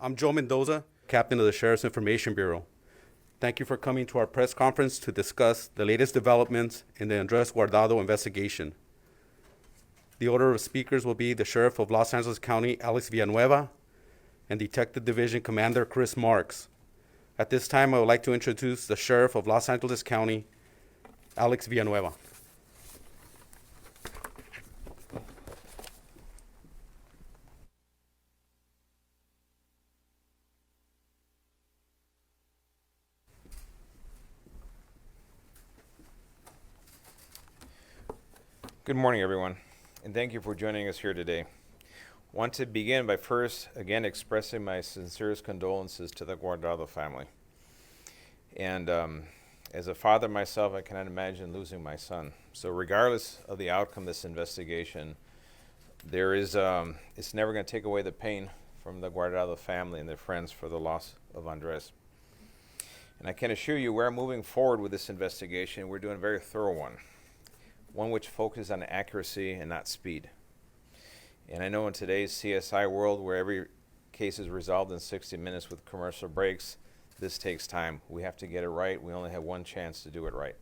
I'm Joe Mendoza, Captain of the Sheriff's Information Bureau. Thank you for coming to our press conference to discuss the latest developments in the Andres Guardado investigation. The order of speakers will be the Sheriff of Los Angeles County, Alex Villanueva, and Detective Division Commander Chris Marks. At this time, I would like to introduce the Sheriff of Los Angeles County, Alex Villanueva. Good morning, everyone, and thank you for joining us here today. Want to begin by first, again, expressing my sincerest condolences to the Guardado family. And as a father myself, I cannot imagine losing my son. So regardless of the outcome of this investigation, there is, it's never going to take away the pain from the Guardado family and their friends for the loss of Andres. And I can assure you we're moving forward with this investigation. We're doing a very thorough one which focuses on accuracy and not speed. And I know in today's CSI world, where every case is resolved in 60 minutes with commercial breaks, this takes time. We have to get it right. We only have one chance to do it right.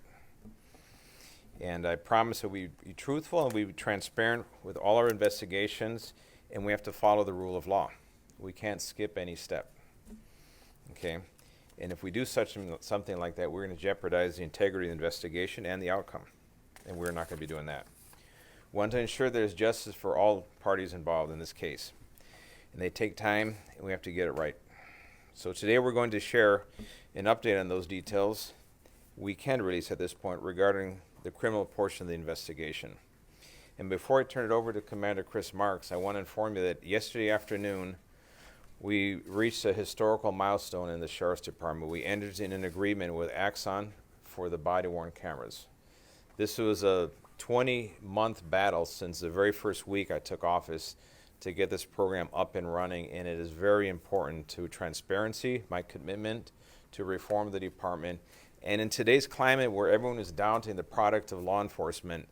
And I promise that we be truthful and we be transparent with all our investigations, and we have to follow the rule of law. We can't skip any step. Okay? And if we do something like that, we're going to jeopardize the integrity of the investigation and the outcome. And we're not going to be doing that. We want to ensure there's justice for all parties involved in this case. And they take time, and we have to get it right. So today we're going to share an update on those details we can release at this point regarding the criminal portion of the investigation. And before I turn it over to Commander Chris Marks, I want to inform you that yesterday afternoon we reached a historical milestone in the Sheriff's Department. We entered in an agreement with Axon for the body-worn cameras. This was a 20-month battle since the very first week I took office to get this program up and running, and it is very important to transparency, my commitment to reform the department. And in today's climate where everyone is doubting the product of law enforcement,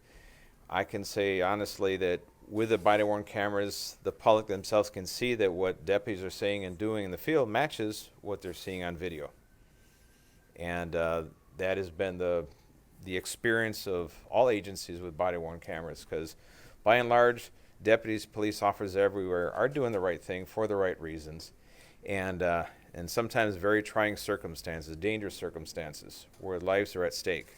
I can say honestly that with the body-worn cameras, the public themselves can see that what deputies are saying and doing in the field matches what they're seeing on video. And that has been the experience of all agencies with body-worn cameras, because by and large, deputies, police officers everywhere are doing the right thing for the right reasons, and sometimes very trying circumstances, dangerous circumstances, where lives are at stake.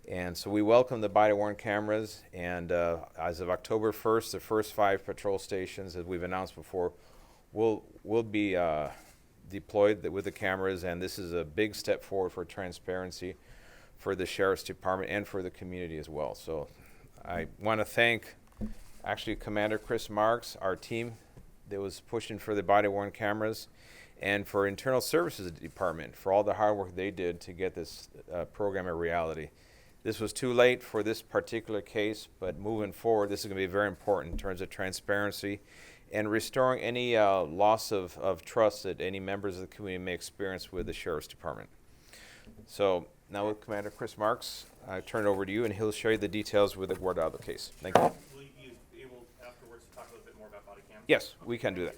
And so we welcome the body-worn cameras, and as of October 1st, the first 5 patrol stations, as we've announced before, will be deployed with the cameras, and this is a big step forward for transparency for the Sheriff's Department and for the community as well. So I want to thank actually Commander Chris Marks, our team that was pushing for the body-worn cameras, and for Internal Services Department for all the hard work they did to get this program a reality. This was too late for this particular case, but moving forward, this is going to be very important in terms of transparency and restoring any loss of trust that any members of the community may experience with the Sheriff's Department. So now with Commander Chris Marks, I turn it over to you, and he'll show you the details with the Guardado case. Thank you. Will you be able afterwards to talk a little bit more about body cam? Yes, we can do that.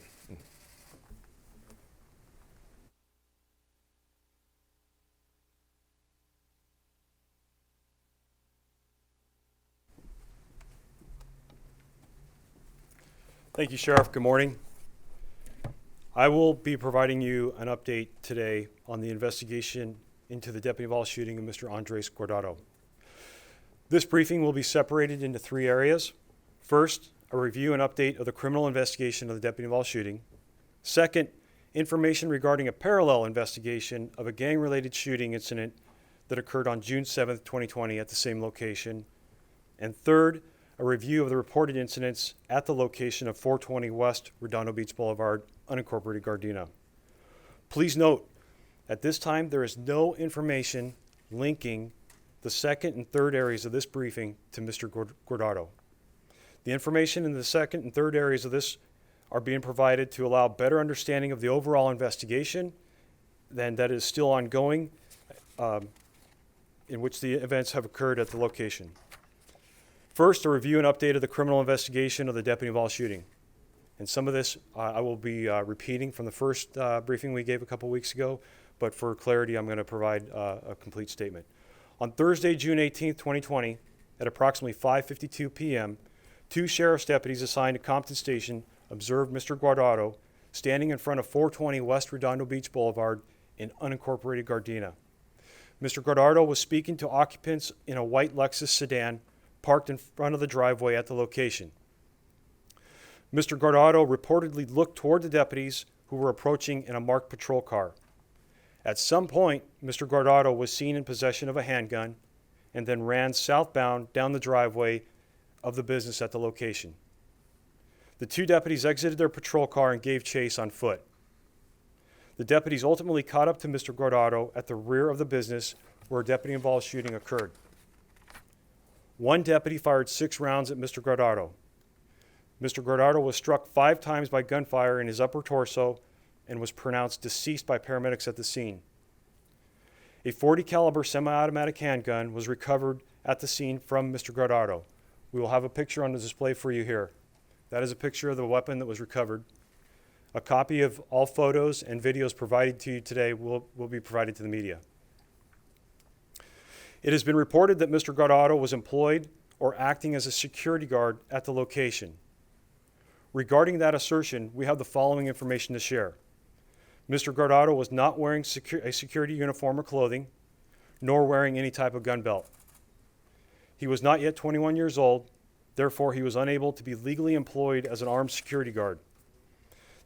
Thank you, Sheriff. Good morning. I will be providing you an update today on the investigation into the deputy involved shooting of Mr. Andres Guardado. This briefing will be separated into 3 areas. First, a review and update of the criminal investigation of the deputy involved shooting. Second, information regarding a parallel investigation of a gang-related shooting incident that occurred on June 7th, 2020 at the same location. And third, a review of the reported incidents at the location of 420 West Redondo Beach Boulevard, unincorporated Gardena. Please note, at this time, there is no information linking the second and third areas of this briefing to Mr. Guardado. The information in the second and third areas of this are being provided to allow better understanding of the overall investigation that is still ongoing, in which the events have occurred at the location. First, a review and update of the criminal investigation of the deputy involved shooting. And some of this I will be repeating from the first briefing we gave a couple weeks ago, but for clarity, I'm going to provide a complete statement. On Thursday, June 18th, 2020, at approximately 5:52 p.m., 2 sheriff's deputies assigned to Compton Station observed Mr. Guardado standing in front of 420 West Redondo Beach Boulevard in unincorporated Gardena. Mr. Guardado was speaking to occupants in a white Lexus sedan parked in front of the driveway at the location. Mr. Guardado reportedly looked toward the deputies who were approaching in a marked patrol car. At some point, Mr. Guardado was seen in possession of a handgun and then ran southbound down the driveway of the business at the location. The 2 deputies exited their patrol car and gave chase on foot. The deputies ultimately caught up to Mr. Guardado at the rear of the business where a deputy-involved shooting occurred. 1 deputy fired 6 rounds at Mr. Guardado. Mr. Guardado was struck 5 times by gunfire in his upper torso and was pronounced deceased by paramedics at the scene. A .40 caliber semi-automatic handgun was recovered at the scene from Mr. Guardado. We will have a picture on the display for you here. That is a picture of the weapon that was recovered. A copy of all photos and videos provided to you today will be provided to the media. It has been reported that Mr. Guardado was employed or acting as a security guard at the location. Regarding that assertion, we have the following information to share. Mr. Guardado was not wearing a security uniform or clothing, nor wearing any type of gun belt. He was not yet 21 years old, therefore he was unable to be legally employed as an armed security guard.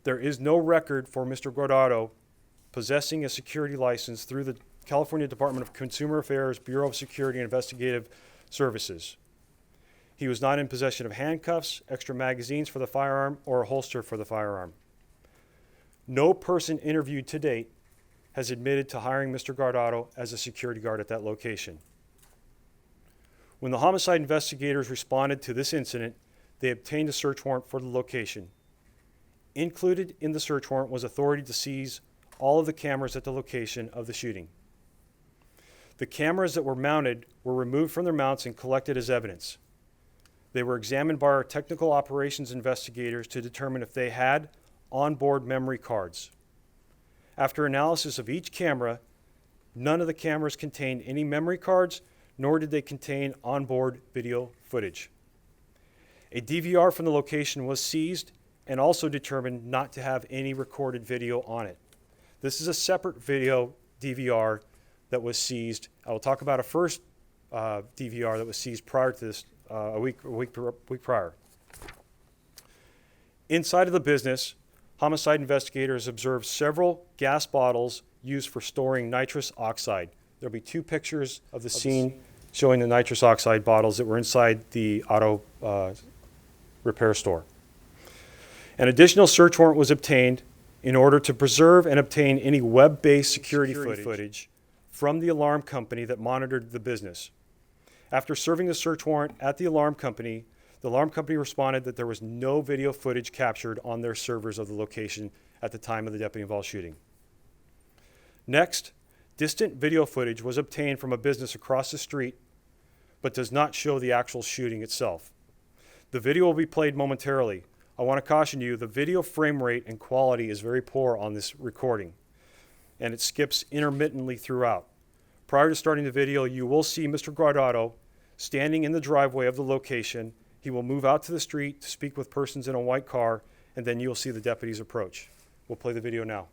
There is no record for Mr. Guardado possessing a security license through the California Department of Consumer Affairs Bureau of Security and Investigative Services. He was not in possession of handcuffs, extra magazines for the firearm, or a holster for the firearm. No person interviewed to date has admitted to hiring Mr. Guardado as a security guard at that location. When the homicide investigators responded to this incident, they obtained a search warrant for the location. Included in the search warrant was authority to seize all of the cameras at the location of the shooting. The cameras that were mounted were removed from their mounts and collected as evidence. They were examined by our technical operations investigators to determine if they had onboard memory cards. After analysis of each camera, none of the cameras contained any memory cards, nor did they contain onboard video footage. A DVR from the location was seized and also determined not to have any recorded video on it. This is a separate video DVR that was seized. I will talk about a first DVR that was seized prior to this, a week prior. Inside of the business, homicide investigators observed several gas bottles used for storing nitrous oxide. There'll be 2 pictures of the scene showing the nitrous oxide bottles that were inside the auto repair store. An additional search warrant was obtained in order to preserve and obtain any web-based security footage from the alarm company that monitored the business. After serving the search warrant at the alarm company responded that there was no video footage captured on their servers of the location at the time of the deputy-involved shooting. Next, distant video footage was obtained from a business across the street, but does not show the actual shooting itself. The video will be played momentarily. I want to caution you, the video frame rate and quality is very poor on this recording, and it skips intermittently throughout. Prior to starting the video, you will see Mr. Guardado standing in the driveway of the location. He will move out to the street to speak with persons in a white car, and then you'll see the deputies approach. We'll play the video now.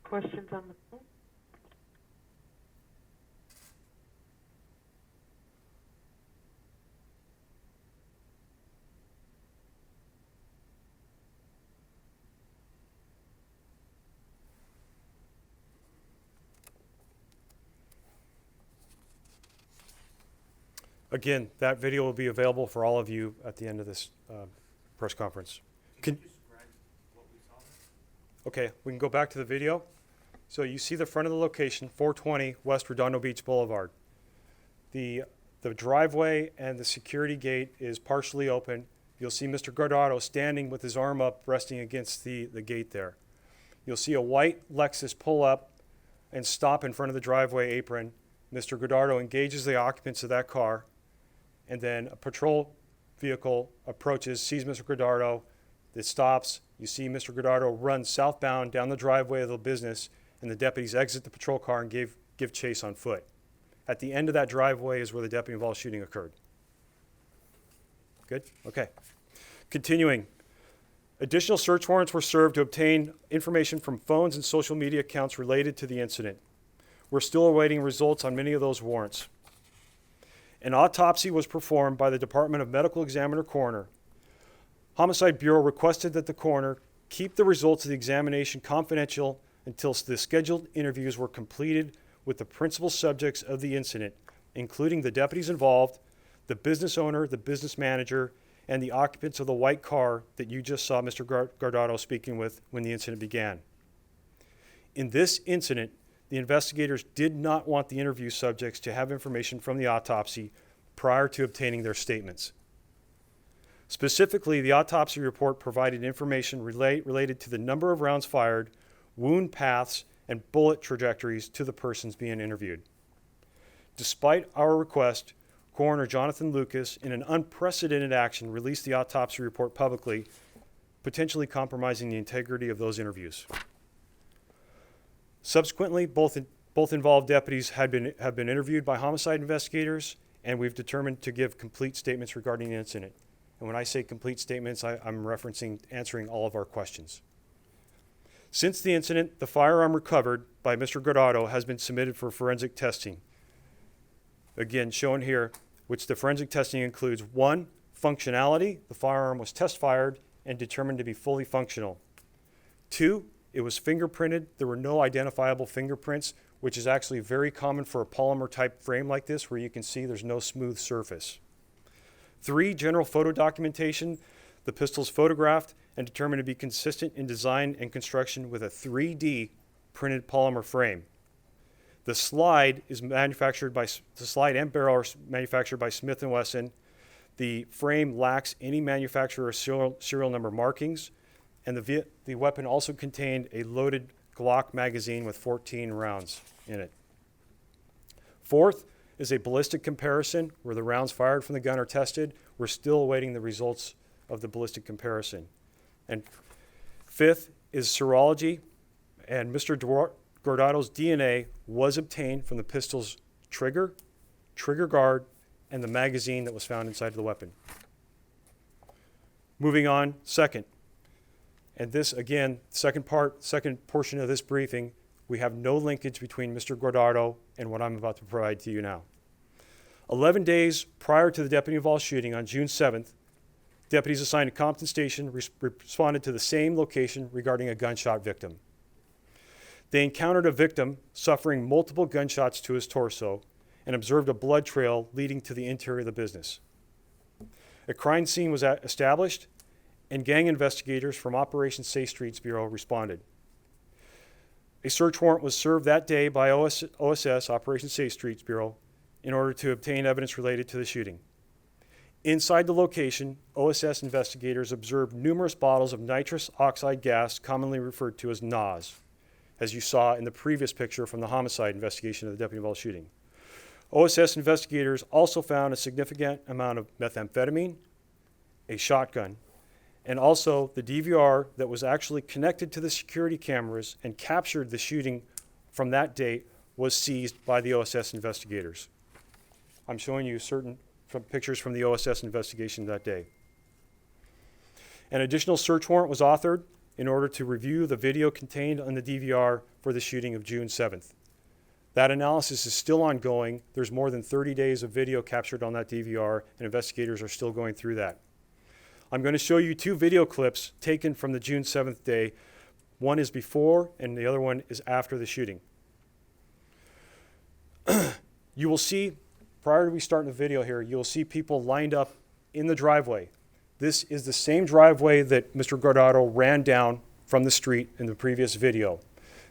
Questions on the phone? Again, that video will be available for all of you at the end of this press conference. Can- Okay, we can go back to the video. So you see the front of the location, 420 West Redondo Beach Boulevard. The driveway and the security gate is partially open. You'll see Mr. Guardado standing with his arm up, resting against the gate there. You'll see a white Lexus pull up and stop in front of the driveway apron. Mr. Guardado engages the occupants of that car, and then a patrol vehicle approaches, sees Mr. Guardado, it stops. You see Mr. Guardado run southbound down the driveway of the business, and the deputies exit the patrol car and give chase on foot. At the end of that driveway is where the deputy-involved shooting occurred. Good? Okay. Continuing. Additional search warrants were served to obtain information from phones and social media accounts related to the incident. We're still awaiting results on many of those warrants. An autopsy was performed by the Department of Medical Examiner Coroner. Homicide Bureau requested that the coroner keep the results of the examination confidential until the scheduled interviews were completed with the principal subjects of the incident, including the deputies involved, the business owner, the business manager, and the occupants of the white car that you just saw Mr. Guardado speaking with when the incident began. In this incident, the investigators did not want the interview subjects to have information from the autopsy prior to obtaining their statements. Specifically, the autopsy report provided information related to the number of rounds fired, wound paths, and bullet trajectories to the persons being interviewed. Despite our request, Coroner Jonathan Lucas, in an unprecedented action, released the autopsy report publicly, potentially compromising the integrity of those interviews. Subsequently, both involved deputies have been interviewed by homicide investigators, and we've determined to give complete statements regarding the incident. And when I say complete statements, I'm referencing answering all of our questions. Since the incident, the firearm recovered by Mr. Guardado has been submitted for forensic testing. Again, shown here, which the forensic testing includes: 1, functionality. The firearm was test fired and determined to be fully functional. 2, it was fingerprinted. There were no identifiable fingerprints, which is actually very common for a polymer type frame like this, where you can see there's no smooth surface. 3, general photo documentation. The pistol's photographed and determined to be consistent in design and construction with a 3D printed polymer frame. The slide and barrel are manufactured by Smith & Wesson. The frame lacks any manufacturer serial number markings, and the weapon also contained a loaded Glock magazine with 14 rounds in it. 4th is a ballistic comparison where the rounds fired from the gun are tested. We're still awaiting the results of the ballistic comparison. And 5th is serology, and Mr. Guardado's DNA was obtained from the pistol's trigger guard, and the magazine that was found inside of the weapon. Moving on, second. And this, again, second portion of this briefing, we have no linkage between Mr. Guardado and what I'm about to provide to you now. 11 days prior to the deputy-involved shooting on June 7th, deputies assigned to Compton Station responded to the same location regarding a gunshot victim. They encountered a victim suffering multiple gunshots to his torso and observed a blood trail leading to the interior of the business. A crime scene was established, and gang investigators from Operation Safe Streets Bureau responded. A search warrant was served that day by OSS, Operation Safe Streets Bureau, in order to obtain evidence related to the shooting. Inside the location, OSS investigators observed numerous bottles of nitrous oxide gas, commonly referred to as NOS, as you saw in the previous picture from the homicide investigation of the deputy-involved shooting. OSS investigators also found a significant amount of methamphetamine, a shotgun, and also the DVR that was actually connected to the security cameras and captured the shooting from that date was seized by the OSS investigators. I'm showing you certain pictures from the OSS investigation that day. An additional search warrant was authored in order to review the video contained on the DVR for the shooting of June 7th. That analysis is still ongoing. There's more than 30 days of video captured on that DVR, and investigators are still going through that. I'm going to show you 2 video clips taken from the June 7th day. One is before, and the other one is after the shooting. You will see prior to we starting the video here, you'll see people lined up in the driveway. This is the same driveway that Mr. Guardado ran down from the street in the previous video.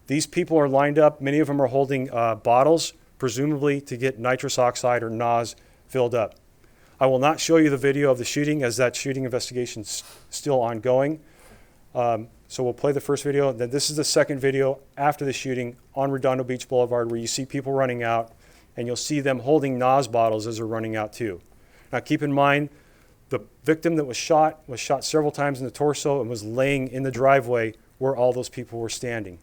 These people are lined up. Many of them are holding bottles, presumably to get nitrous oxide or NOS filled up. I will not show you the video of the shooting as that shooting investigation is still ongoing. So we'll play the first video. Then this is the second video after the shooting on Redondo Beach Boulevard where you see people running out and you'll see them holding NOS bottles as they're running out too. Now keep in mind, the victim that was shot several times in the torso and was laying in the driveway where all those people were standing.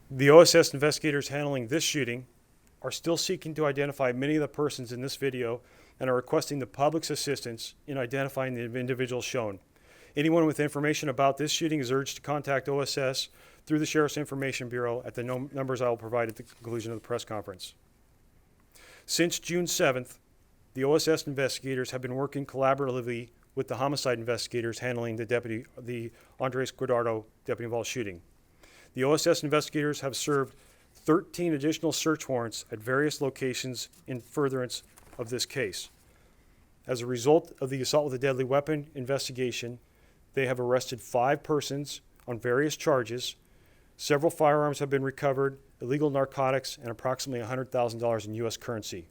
The OSS investigators handling this shooting are still seeking to identify many of the persons in this video and are requesting the public's assistance in identifying the individuals shown. Anyone with information about this shooting is urged to contact OSS through the Sheriff's Information Bureau at the numbers I will provide at the conclusion of the press conference. Since June 7th, the OSS investigators have been working collaboratively with the homicide investigators handling the Andres Guardado deputy-involved shooting. The OSS investigators have served 13 additional search warrants at various locations in furtherance of this case. As a result of the assault with a deadly weapon investigation, they have arrested 5 persons on various charges. Several firearms have been recovered, illegal narcotics, and approximately $100,000 in U.S. currency.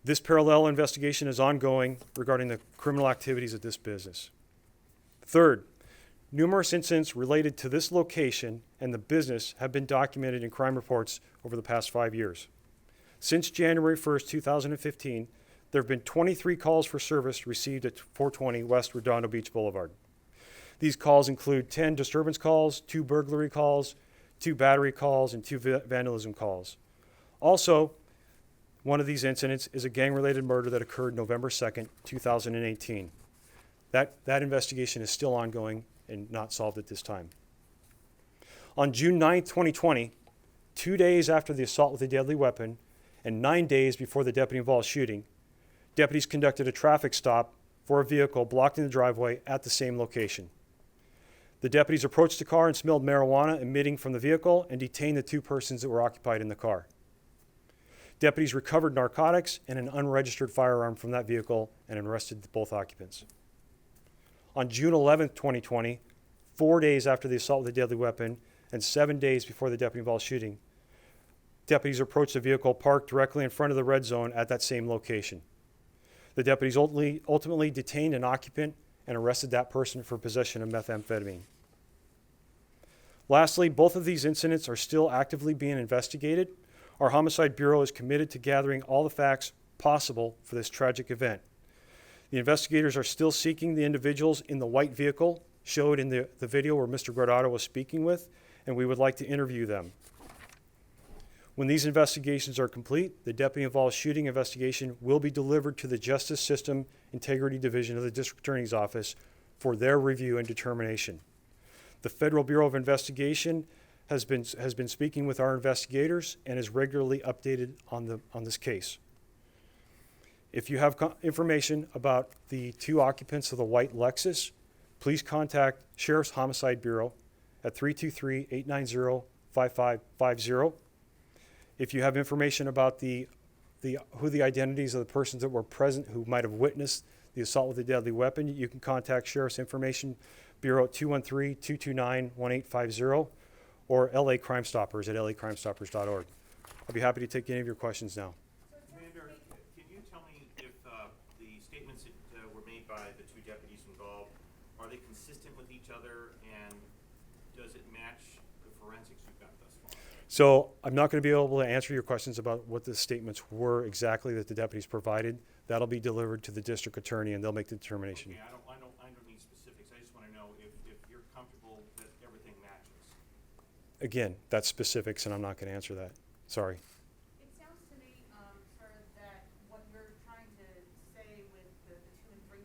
This parallel investigation is ongoing regarding the criminal activities of this business. Third, numerous incidents related to this location and the business have been documented in crime reports over the past 5 years. Since January 1st, 2015, there have been 23 calls for service received at 420 West Redondo Beach Boulevard. These calls include 10 disturbance calls, 2 burglary calls, 2 battery calls, and 2 vandalism calls. Also, one of these incidents is a gang-related murder that occurred November 2nd, 2018. That investigation is still ongoing and not solved at this time. On June 9th, 2020, 2 days after the assault with a deadly weapon and 9 days before the deputy-involved shooting, deputies conducted a traffic stop for a vehicle blocked in the driveway at the same location. The deputies approached the car and smelled marijuana emitting from the vehicle and detained the 2 persons that were occupied in the car. Deputies recovered narcotics and an unregistered firearm from that vehicle and arrested both occupants. On June 11th, 2020, 4 days after the assault with a deadly weapon and 7 days before the deputy-involved shooting, deputies approached a vehicle parked directly in front of the red zone at that same location. The deputies ultimately detained an occupant and arrested that person for possession of methamphetamine. Lastly, both of these incidents are still actively being investigated. Our Homicide Bureau is committed to gathering all the facts possible for this tragic event. The investigators are still seeking the individuals in the white vehicle showed in the video where Mr. Guardado was speaking with, and we would like to interview them. When these investigations are complete, the deputy involved shooting investigation will be delivered to the Justice System Integrity Division of the District Attorney's Office for their review and determination. The Federal Bureau of Investigation has been speaking with our investigators and is regularly updated on this case. If you have information about the two occupants of the white Lexus, please contact Sheriff's Homicide Bureau at 323-890-5550. If you have information about who the identities of the persons that were present who might have witnessed the assault with a deadly weapon, you can contact Sheriff's Information Bureau at 213-229-1850 or LA Crime Stoppers at lacrimestoppers.org. I'll be happy to take any of your questions now. Commander, can you tell me if the statements that were made by the two deputies involved, are they consistent with each other, and does it match the forensics you've got thus far? So I'm not going to be able to answer your questions about what the statements were exactly that the deputies provided. That'll be delivered to the district attorney, and they'll make the determination. Okay, I don't need specifics. I just want to know if you're comfortable that everything matches. Again, that's specifics, and I'm not going to answer that. Sorry. It sounds to me, sir, that what you're trying to say with the 2 and 3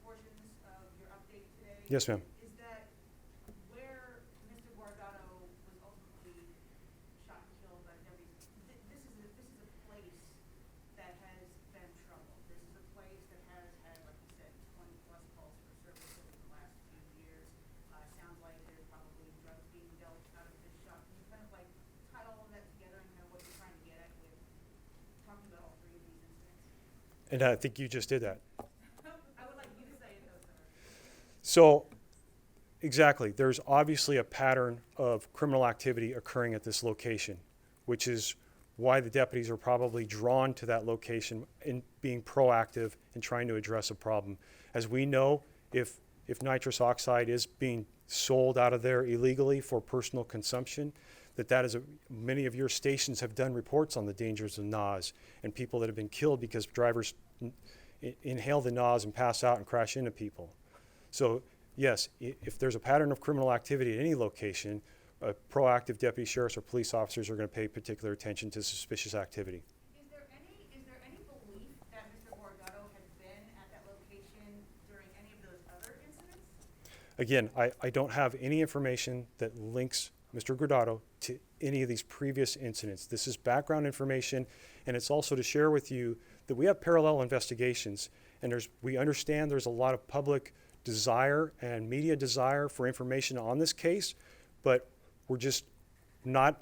portions of your update today Yes, ma'am. is that where Mr. Guardado was ultimately shot and killed by deputies, this is a place that has been troubled. This is a place that has had, like you said, 20-plus calls for service over the last few years. Sounds like there's probably drugs being dealt out of this shop. Can you kind of like tie all of that together and know what you're trying to get at with talking about all 3 of these incidents? And I think you just did that. I would like you to say it though, sir. So, exactly. There's obviously a pattern of criminal activity occurring at this location, which is why the deputies are probably drawn to that location in being proactive and trying to address a problem. As we know, if nitrous oxide is being sold out of there illegally for personal consumption, many of your stations have done reports on the dangers of NOS and people that have been killed because drivers inhale the NOS and pass out and crash into people. So yes, if there's a pattern of criminal activity at any location, proactive deputy sheriffs or police officers are going to pay particular attention to suspicious activity. Is there any belief that Mr. Guardado had been at that location during any of those other incidents? Again, I don't have any information that links Mr. Guardado to any of these previous incidents. This is background information, and it's also to share with you that we have parallel investigations, and we understand there's a lot of public desire and media desire for information on this case, but we're just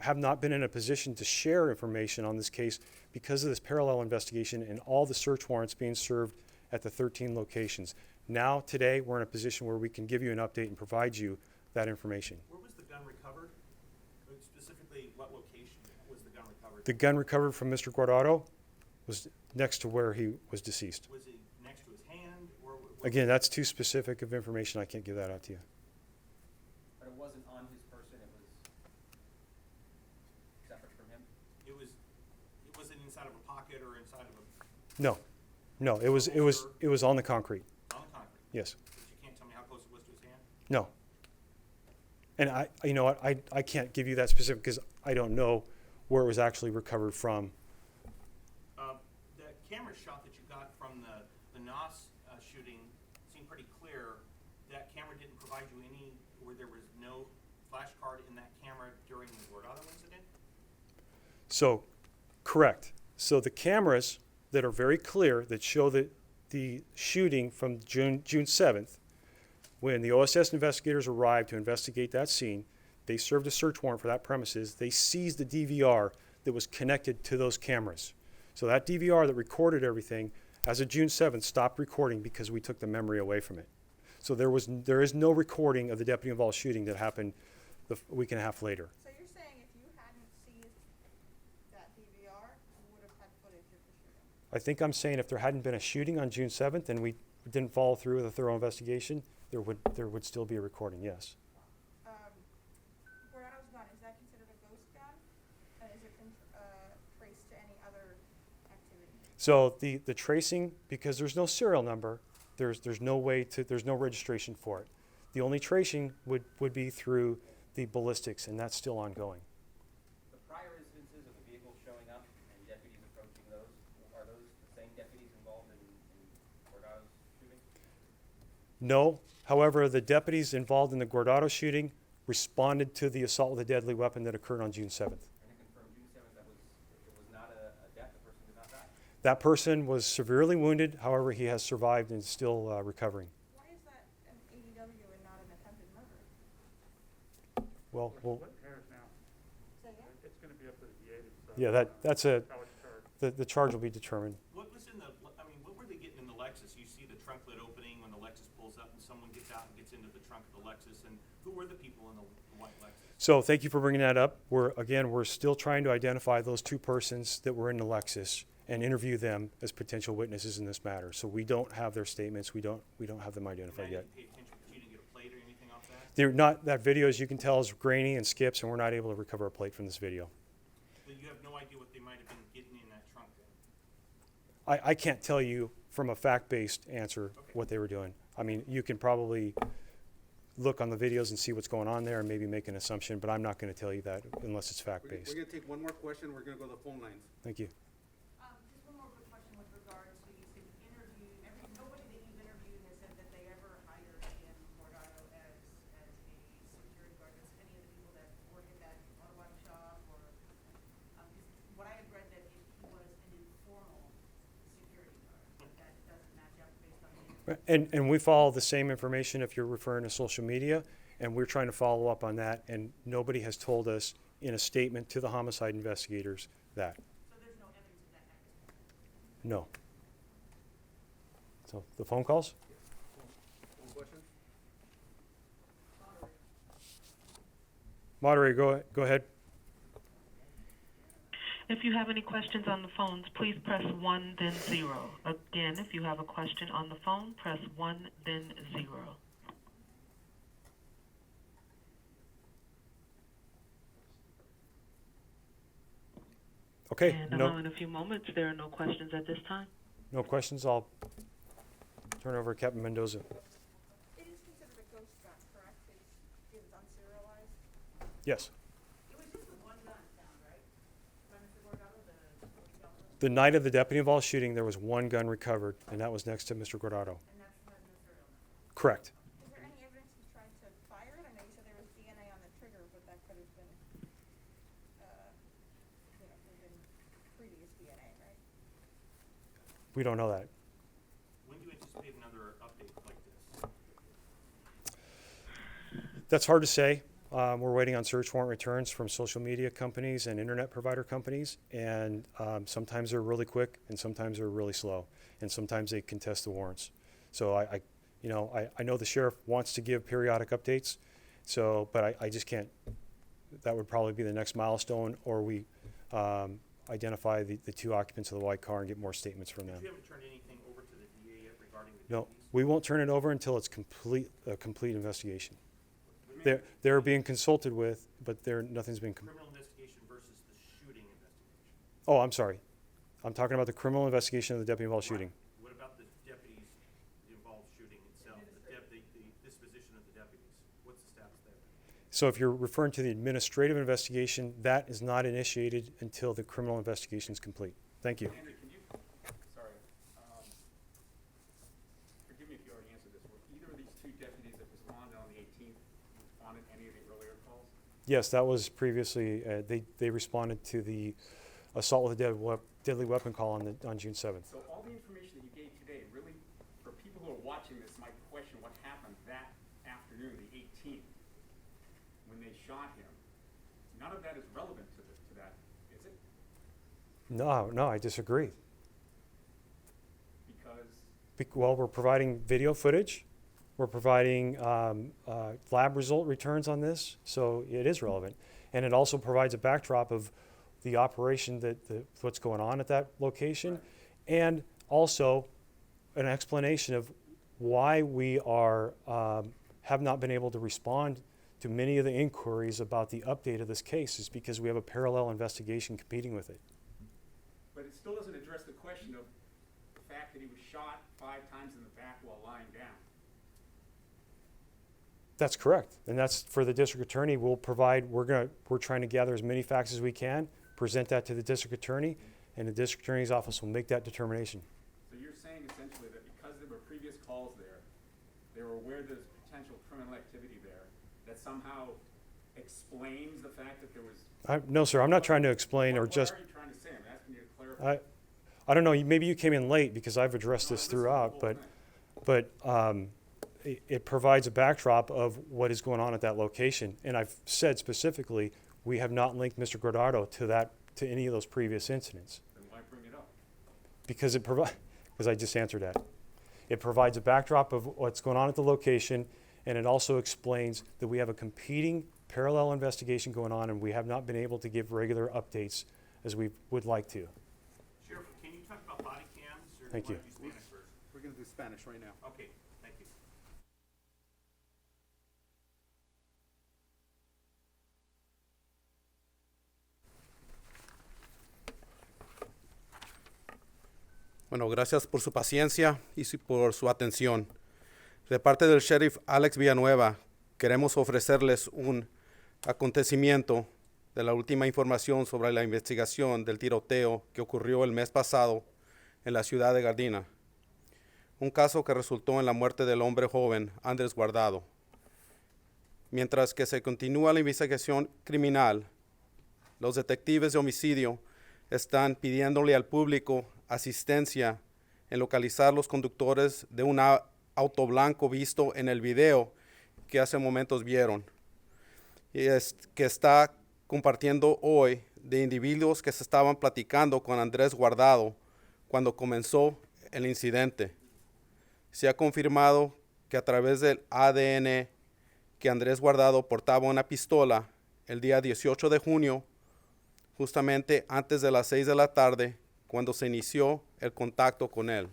have not been in a position to share information on this case because of this parallel investigation and all the search warrants being served at the 13 locations. Now, today, we're in a position where we can give you an update and provide you that information. Where was the gun recovered? Specifically, what location was the gun recovered? The gun recovered from Mr. Guardado was next to where he was deceased. Was it next to his hand, or Again, that's too specific of information. I can't give that out to you. But it wasn't on his person, it was separate from him? it wasn't inside of a pocket or inside of No, it was on the concrete. on the concrete? Yes. But you can't tell me how close it was to his hand? No. And you know what, I can't give you that specific because I don't know where it was actually recovered from. The camera shot that you got from the NOS shooting seemed pretty clear. That camera didn't provide you where there was no flash card in that camera during the Guardado incident? So, correct. So the cameras that are very clear that show the shooting from June 7th, when the OSS investigators arrived to investigate that scene, they served a search warrant for that premises. They seized the DVR that was connected to those cameras. So that DVR that recorded everything, as of June 7th, stopped recording because we took the memory away from it. So there is no recording of the deputy involved shooting that happened a week and a half later. So you're saying if you hadn't seized that DVR, you would have had footage of the shooting? I think I'm saying if there hadn't been a shooting on June 7th and we didn't follow through with a thorough investigation, there would still be a recording, yes. Guardado's gun, is that considered a ghost gun? And is it traced to any other activity? So the tracing, because there's no serial number, there's no registration for it. The only tracing would be through the ballistics, and that's still ongoing. The prior instances of the vehicle No. However, the deputies involved in the Guardado shooting responded to the assault with a deadly weapon that occurred on June 7th. And it confirmed June 7th that it was not a death, the person did not die? That person was severely wounded. However, he has survived and is still recovering. Why is that an ADW and not an attempted murder? Well, Say again? It's gonna be up to the DA to decide. yeah, that's a, How it's charged. the charge will be determined. What was in the, I mean, what were they getting in the Lexus? You see the trunk lid opening when the Lexus pulls up and someone gets out and gets into the trunk of the Lexus, and who were the people in the white Lexus? So thank you for bringing that up. We're still trying to identify those two persons that were in the Lexus and interview them as potential witnesses in this matter. So we don't have their statements. We don't have them I mean, identified I yet. didn't pay attention, but you didn't get a plate or anything off that? They're not, that video, as you can tell, is grainy and skips, and we're not able to recover a plate from this video. Then you have no idea what they might have been getting in that trunk then? I can't tell you from a fact-based answer what they were doing. I mean, you can probably look on the videos and see what's going on there and maybe make an assumption, but I'm not going to tell you that unless it's fact-based. gonna take one more question, we're gonna go to the phone lines. Thank you. Just one more quick question with regards to, you said you interviewed, nobody that you've interviewed has said that they ever hired Ian Guardado as a security guard. Does any of the people that work at that auto body shop or, what I had read that he was an informal security guard, but that doesn't match up based on the And we follow the same information if you're referring to social media, and we're trying to follow up on that, and nobody has told us in a statement to the homicide investigators that. So there's no evidence of that at this point? No. So the phone calls? One question? Moderator, go ahead. If you have any questions on the phones, please press 1, then 0. Again, if you have a question on the phone, press 1, then 0. Okay, And no, in a few moments, there are no questions at this time. no questions. I'll turn over to Captain Mendoza. It is considered a ghost gun, correct? It's unserialized? Yes. It was just the one gun found, right? By Mr. Guardado, the The night of the deputy involved shooting, there was one gun recovered, and that was next to Mr. Guardado. and that's not no serial number. Correct. Is there any evidence he tried to fire it? I know you said there was DNA on the trigger, but that could have been, could have been previous DNA, right? We don't know that. When do you anticipate another update like this? That's hard to say. We're waiting on search warrant returns from social media companies and internet provider companies, and sometimes they're really quick, and sometimes they're really slow, and sometimes they contest the warrants. So I know the sheriff wants to give periodic updates, so but I just can't. That would probably be the next milestone, or we identify the two occupants of the white car and get more statements from them. You haven't turned anything over to the DA yet regarding the No, deputies? we won't turn it over until it's a complete investigation. They're being consulted with, but nothing's been. Criminal investigation versus the shooting investigation. Oh, I'm sorry. I'm talking about the criminal investigation of the deputy involved shooting. What about the deputies involved shooting itself, the disposition of the deputies? What's the status there? So if you're referring to the administrative investigation, that is not initiated until the criminal investigation is complete. Thank you. Henry, can you, sorry, forgive me if you already answered this. Were either of these two deputies that responded on the 18th responded to any of the earlier calls? Yes, that was previously, they responded to the assault with a deadly weapon call on June 7th. So all the information that you gave today, really, for people who are watching this, might question what happened that afternoon, the 18th, when they shot him. None of that is relevant to that, is it? No, I disagree. Because Well, we're providing video footage. We're providing lab result returns on this, so it is relevant. And it also provides a backdrop of the operation what's going on at that location, and also an explanation of why we have not been able to respond to many of the inquiries about the update of this case is because we have a parallel investigation competing with it. But it still doesn't address the question of the fact that he was shot 5 times in the back while lying down. That's correct, and that's for the district attorney. We're trying to gather as many facts as we can, present that to the district attorney, and the district attorney's office will make that determination. So you're saying essentially that because there were previous calls there, they were aware there's potential criminal activity there that somehow explains the fact that there was. No, sir, I'm not trying to explain or just, What are you trying to say? I'm asking you to clarify. I don't know, maybe you came in late because I've addressed this throughout, but it provides a backdrop of what is going on at that location. And I've said specifically, we have not linked Mr. Guardado to any of those previous incidents. Then why bring it up? Because because I just answered that. It provides a backdrop of what's going on at the location, and it also explains that we have a competing parallel investigation going on, and we have not been able to give regular updates as we would like to. Sheriff, can you talk about body cams, or do Thank you you. want to do Spanish first? We're going to do Spanish right now. Okay, thank you. Bueno, gracias por su paciencia y por su atención. De parte del sheriff Alex Villanueva, queremos ofrecerles un acontecimiento de la última información sobre la investigación del tiroteo que ocurrió el mes pasado en la ciudad de Gardena. Un caso que resultó en la muerte del hombre joven Andrés Guardado. Mientras que se continúa la investigación criminal, los detectives de homicidio están pidiéndole al público asistencia en localizar los conductores de un auto blanco visto en el video que hace momentos vieron, y que está compartiendo hoy de individuos que se estaban platicando con Andrés Guardado cuando comenzó el incidente. Se ha confirmado que a través del ADN que Andrés Guardado portaba una pistola el día 18 de junio, justamente antes de las 6 de la tarde, cuando se inició el contacto con él.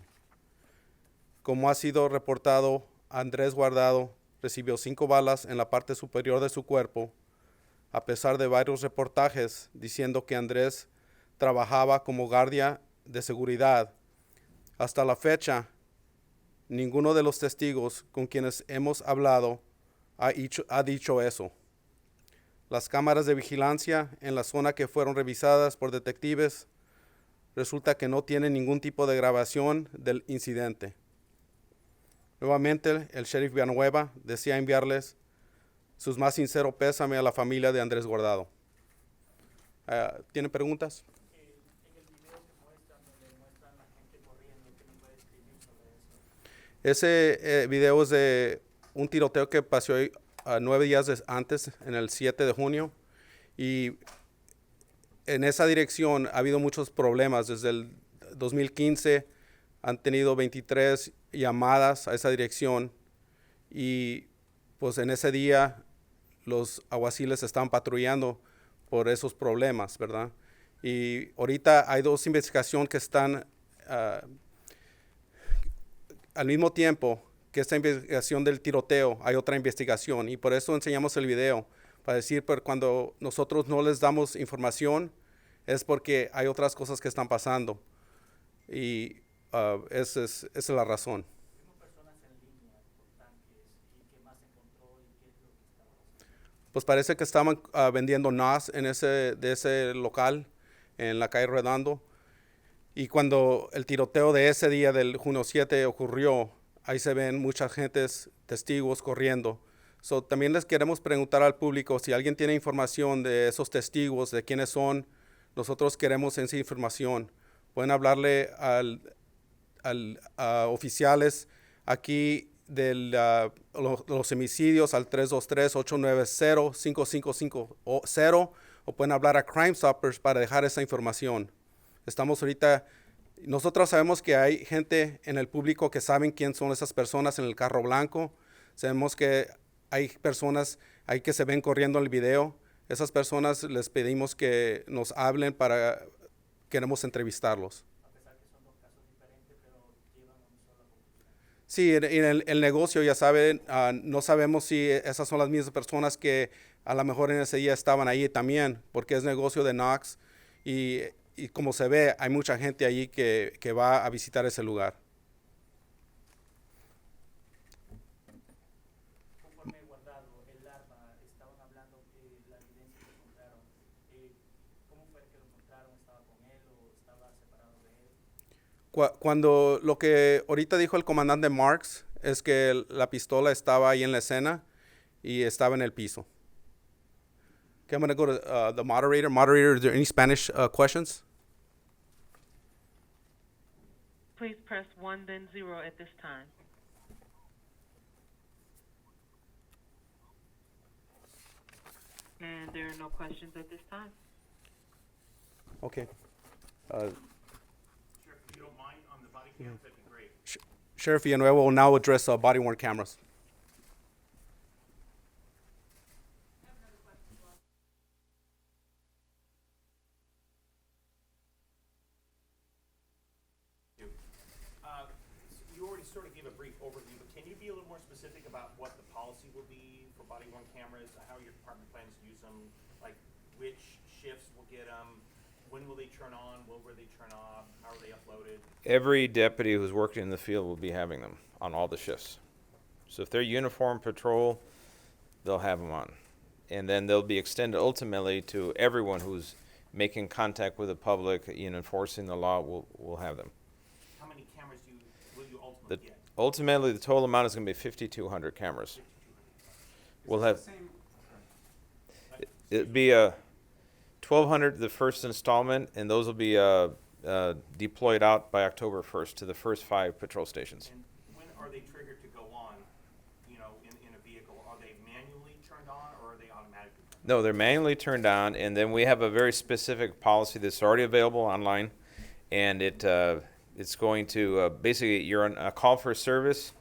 Como ha sido reportado, Andrés Guardado recibió 5 balas en la parte superior de su cuerpo, a pesar de varios reportajes diciendo que Andrés trabajaba como guardia de seguridad. Hasta la fecha, ninguno de los testigos con quienes hemos hablado ha dicho eso. Las cámaras de vigilancia en la zona que fueron revisadas por detectives resulta que no tienen ningún tipo de grabación del incidente. Nuevamente, el sheriff Villanueva desea enviarles sus más sinceros pésame a la familia de Andrés Guardado. ¿Tienen preguntas? En el video que muestran, donde muestran la gente corriendo, ¿qué me puede escribir sobre eso? Ese video es de un tiroteo que pasó 9 días antes, en el 7 de junio, y en esa dirección ha habido muchos problemas. Desde el 2015 han tenido 23 llamadas a esa dirección, y pues en ese día los alguaciles están patrullando por esos problemas, ¿verdad? Y ahorita hay 2 investigaciones que están al mismo tiempo que esta investigación del tiroteo. Hay otra investigación, y por eso enseñamos el video, para decir, pero cuando nosotros no les damos información es porque hay otras cosas que están pasando, y esa es la razón. Vimos personas en línea por tanques, y qué más encontró y qué es lo que estaba pasando. Pues parece que estaban vendiendo NAS de ese local en la calle Redondo, y cuando el tiroteo de ese día del junio 7 ocurrió, ahí se ven muchas gentes, testigos corriendo. También les queremos preguntar al público si alguien tiene información de esos testigos, de quiénes son. Nosotros queremos esa información. Pueden hablarle a oficiales aquí de los homicidios al 323-890-5550, o pueden hablar a Crime Stoppers para dejar esa información. Estamos ahorita, nosotros sabemos que hay gente en el público que saben quién son esas personas en el carro blanco. Sabemos que hay personas ahí que se ven corriendo en el video. Esas personas les pedimos que nos hablen queremos entrevistarlos. A pesar que son 2 casos diferentes, pero llevan a una sola conclusión. Sí, en el negocio, ya saben, no sabemos si esas son las mismas personas que a lo mejor en ese día estaban ahí también, porque es negocio de Knox, y como se ve, hay mucha gente allí que va a visitar ese lugar. Conforme Guardado, el arma, estaban hablando de la evidencia que encontraron. ¿Cómo fue que lo encontraron? ¿Estaba con él o estaba separado de él? Cuando lo que ahorita dijo el comandante Marks, es que la pistola estaba ahí en la escena y estaba en el piso. Okay, I'm going to go to the moderator. Moderator, is there any Spanish questions? Please press 1 then 0 at this time. And there are no questions at this time. Okay. Sheriff, if you don't mind, on the body cams, that'd be great. Sheriff Villanueva will now address body-worn cameras. You already sort of gave a brief overview, but can you be a little more specific about what the policy will be for body-worn cameras, how your department plans to use them, like which shifts will get them, when will they turn on, when will they turn off, how are they uploaded? Every deputy who's working in the field will be having them on all the shifts. So if they're uniform patrol, they'll have them on. And then they'll be extended ultimately to everyone who's making contact with the public, enforcing the law, will have them. How many cameras will you ultimately get? Ultimately, the total amount is going to be 5,200 cameras. We'll have, it'll be 1,200 the first installment, and those will be deployed out by October 1st to the first 5 patrol stations. And when are they triggered to go on, in a vehicle? Are they manually turned on or are they automatically turned on? No, they're manually turned on, and then we have a very specific policy that's already available online, and it's going to basically, you're on a call for service.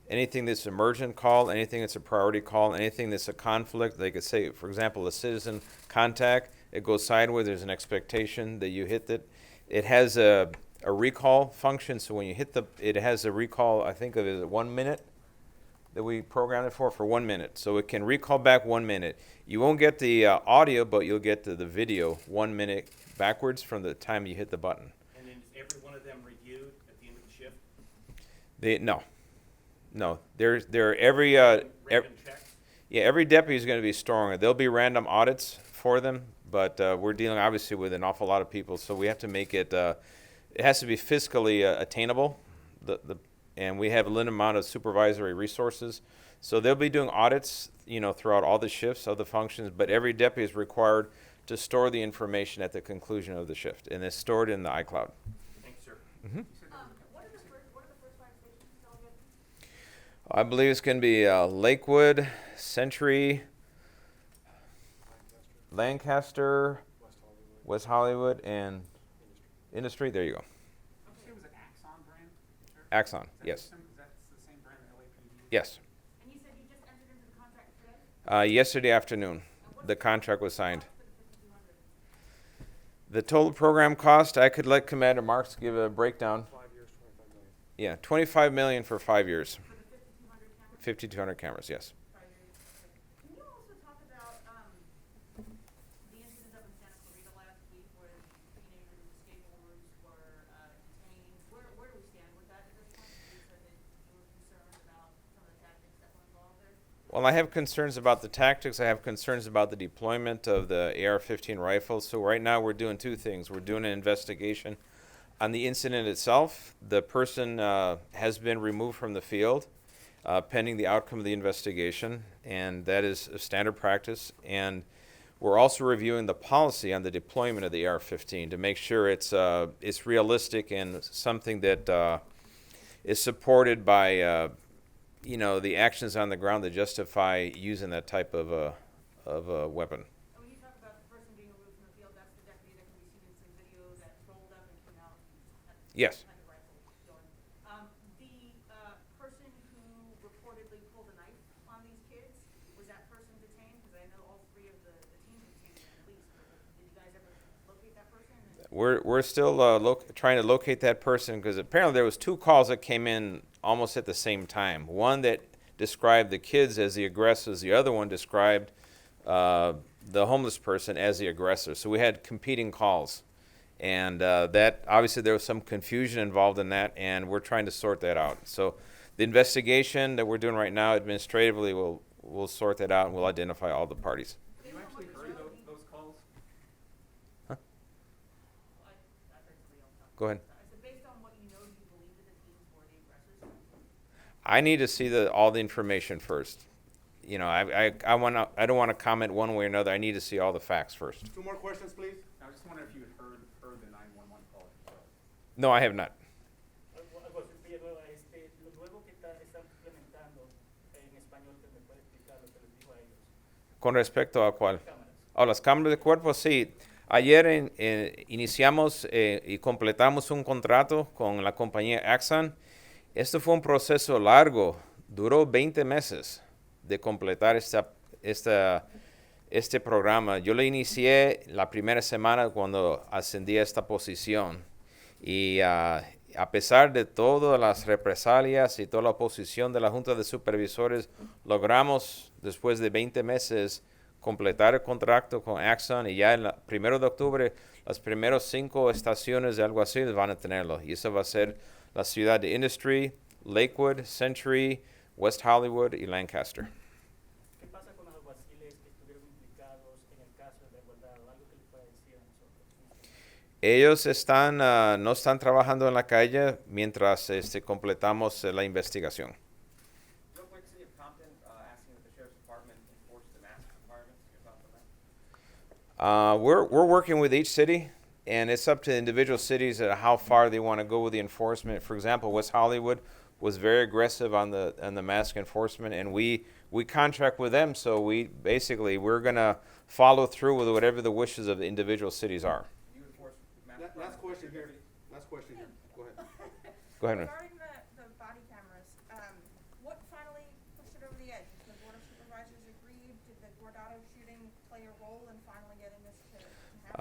Anything that's emergent call, anything that's a priority call, anything that's a conflict, they could say, for example, a citizen contact, it goes sideways, there's an expectation that you hit it. It has a recall function, so when you hit it has a recall, I think of it as 1 minute that we programmed it for 1 minute. So it can recall back 1 minute. You won't get the audio, but you'll get the video 1 minute backwards from the time you hit the button. And then is every one of them reviewed at the end of the shift? No, they're every Random checks? yeah, every deputy is going to be storing it. There'll be random audits for them, but we're dealing obviously with an awful lot of people, so we have to make it. It has to be fiscally attainable. And we have a limited amount of supervisory resources, so they'll be doing audits, throughout all the shifts of the functions. But every deputy is required to store the information at the conclusion of the shift, and it's stored in the iCloud. Thanks, sir. What are the first 5 stations still again? I believe it's going to be Lakewood, Century, Lancaster, West Hollywood, and Industry. There you go. Did you say it was an Axon brand? Sure. Axon, Is that yes. That's the same brand that LAPD? Yes. And you said you just entered into the contract today? Yesterday afternoon, the contract was signed. For the 5,200? The total program cost, I could let Commander Marks give a breakdown. 5 years, 25 million. Yeah, $25 million for 5 years. For the 5,200 5,200 cameras? cameras, yes. 5 years. Okay. Can you also talk about the incident up in Santa Clarita last week where the teenagers, skateboarders were detained? Where do we stand with that at this point? You said that you were concerned about some of the tactics that were involved there. Well, I have concerns about the tactics. I have concerns about the deployment of the AR-15 rifles. So right now we're doing 2 things. We're doing an investigation on the incident itself. The person has been removed from the field pending the outcome of the investigation, and that is a standard practice. And we're also reviewing the policy on the deployment of the AR-15 to make sure it's realistic and something that is supported by the actions on the ground that justify using that type of a weapon. And when you talk about the person being removed from the field, that's the deputy that can be seen in some video that rolled up and came out and had Yes. kind of rifle going. The person who reportedly pulled a knife on these kids, was that person detained? Because I know all 3 of the teams were detained at least. But did you guys ever locate that person? We're still trying to locate that person because apparently there was 2 calls that came in almost at the same time. One that described the kids as the aggressors. The other one described the homeless person as the aggressor. So we had competing calls. And that obviously there was some confusion involved in that, and we're trying to sort that out. So the investigation that we're doing right now administratively we'll sort that out and we'll identify all the parties. Have you actually heard those calls? I heard somebody else talk. Go ahead. I said, based on what you know, do you believe that the teams were the aggressors? I need to see all the information first. You know, I don't want to comment one way or another. I need to see all the facts first. 2 more questions, please. I was just wondering if you had heard the 911 call yourself. No, I have not. Algo así, Villanueva, lo nuevo que están implementando en español, ¿te me puede explicar lo que les dijo a ellos? ¿Con respecto a cuál? Cámaras. A las cámaras de cuerpo, sí. Ayer iniciamos y completamos un contrato con la compañía Axon. Esto fue un proceso largo, duró 20 meses de completar este programa. Yo lo inicié la primera semana cuando ascendí a esta posición. Y a pesar de todas las represalias y toda la oposición de la Junta de Supervisores, logramos, después de 20 meses, completar el contrato con Axon, y ya el 1 de octubre las primeras 5 estaciones de alguaciles van a tenerlo. Y eso va a ser la ciudad de Industry, Lakewood, Century, West Hollywood y Lancaster. ¿Qué pasa con los alguaciles que estuvieron implicados en el caso de Guardado? Algo que les pueda decir a nosotros. Ellos no están trabajando en la calle mientras completamos la investigación. Real quick, City of Compton asking that the Sheriff's Department enforce the mask requirements. Your thoughts on that? We're working with each city, and it's up to individual cities at how far they want to go with the enforcement. For example, West Hollywood was very aggressive on the mask enforcement, and we contract with them, so we're gonna follow through with whatever the wishes of the individual cities are. You enforce mask Last requirements? question here. Last question here. Go ahead. Go ahead, ma'am. Regarding the body cameras, what finally pushed it over the edge? Did the Board of Supervisors agree? Did the Guardado shooting play a role in finally getting this to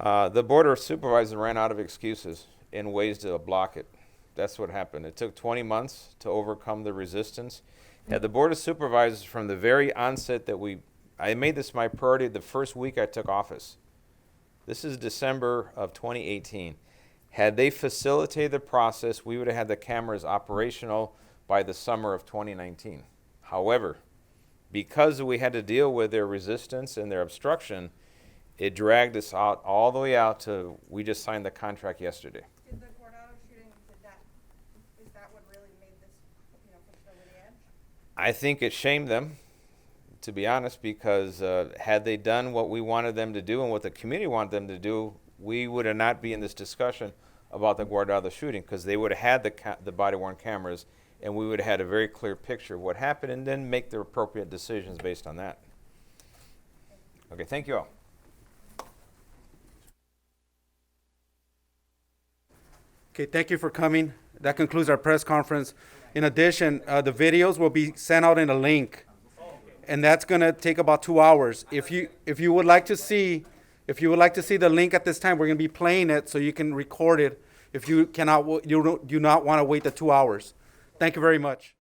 happen? The Board of Supervisors ran out of excuses and ways to block it. That's what happened. It took 20 months to overcome the resistance. Had the Board of Supervisors, from the very onset I made this my priority the first week I took office. This is December of 2018. Had they facilitated the process, we would have had the cameras operational by the summer of 2019. However, because we had to deal with their resistance and their obstruction, it dragged us out all the way out to, we just signed the contract yesterday. Did the Guardado shooting, is that what really made this, push it over the edge? I think it shamed them, to be honest, because had they done what we wanted them to do and what the community wanted them to do, we would have not be in this discussion about the Guardado shooting, because they would have had the body-worn cameras, and we would have had a very clear picture of what happened, and then make the appropriate decisions based on that. Okay, thank you all. Okay, thank you for coming. That concludes our press conference. In addition, the videos will be sent out in a link, and that's gonna take about 2 hours. If you would like to see the link at this time, we're gonna be playing it so you can record it. If you do not want to wait the 2 hours. Thank you very much.